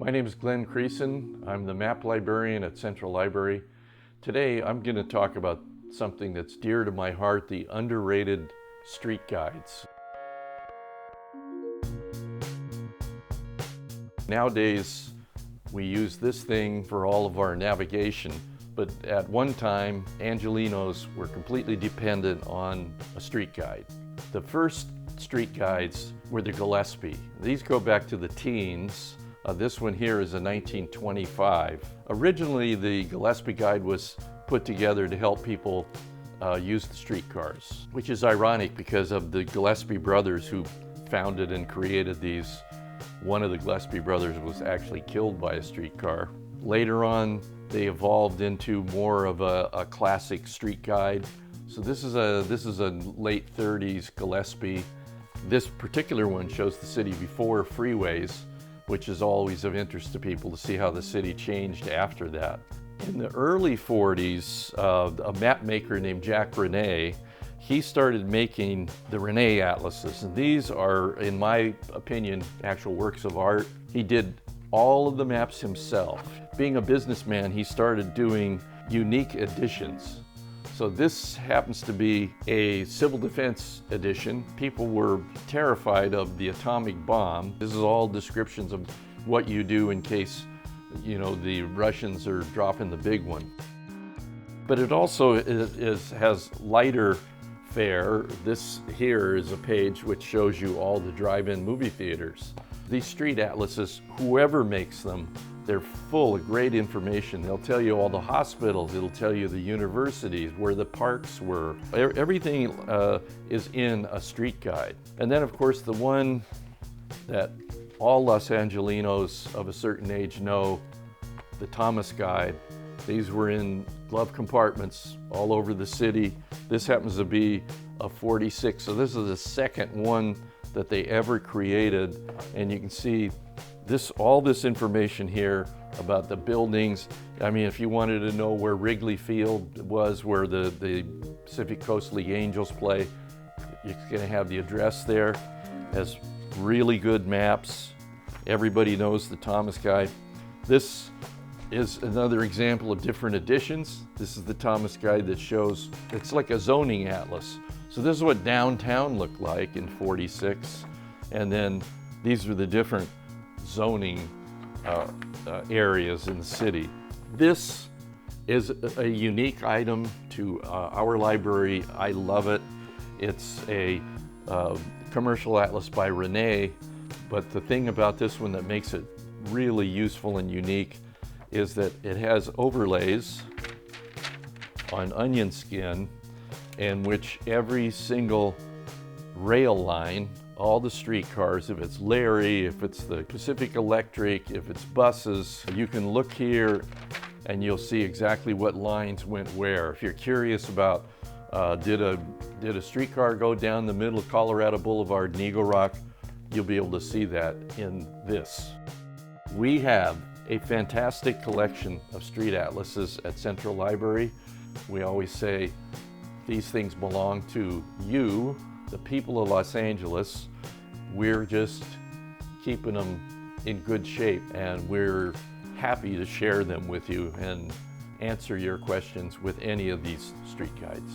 My name is Glen Creason. I'm the map librarian at Central Library. Today I'm going to talk about something that's dear to my heart, the underrated street guides. Nowadays we use this thing for all of our navigation, but at one time Angelenos were completely dependent on a street guide. The first street guides were the Gillespie. These go back to the teens. This one here is a 1925. Originally, the Gillespie guide was put together to help people use the streetcars, which is ironic because of the Gillespie brothers who founded and created these. One of the Gillespie brothers was actually killed by a streetcar. Later on, they evolved into more of a classic street guide. So this is a late 30s Gillespie. This particular one shows the city before freeways, which is always of interest to people to see how the city changed after that. In the early 40s, a map maker named Jack Rene, he started making the Rene Atlases. And these are, in my opinion, actual works of art. He did all of the maps himself. Being a businessman, he started doing unique editions. So this happens to be a civil defense edition. People were terrified of the atomic bomb. This is all descriptions of what you do in case, the Russians are dropping the big one. But it also has lighter fare. This here is a page which shows you all the drive-in movie theaters. These street atlases, whoever makes them, they're full of great information. They'll tell you all the hospitals, it'll tell you the universities, where the parks were. Everything is in a street guide. And then of course the one that all Los Angelenos of a certain age know, the Thomas Guide. These were in glove compartments all over the city. This happens to be a 46, so this is the second one that they ever created. And you can see all this information here about the buildings. I mean, if you wanted to know where Wrigley Field was, where the Pacific Coast League Angels play, you're gonna have the address there. It has really good maps. Everybody knows the Thomas Guide. This is another example of different editions. This is the Thomas Guide that shows, it's like a zoning atlas. So this is what downtown looked like in 46. And then these are the different zoning areas in the city. This is a unique item to our library. I love it. It's a commercial atlas by Rene, but the thing about this one that makes it really useful and unique is that it has overlays on onion skin in which every single rail line, all the streetcars, if it's Larry, if it's the Pacific Electric, if it's buses, you can look here and you'll see exactly what lines went where. If you're curious about did a streetcar go down the middle of Colorado Boulevard in Eagle Rock, you'll be able to see that in this. We have a fantastic collection of street atlases at Central Library. We always say these things belong to you, the people of Los Angeles. We're just keeping them in good shape, and we're happy to share them with you and answer your questions with any of these street guides.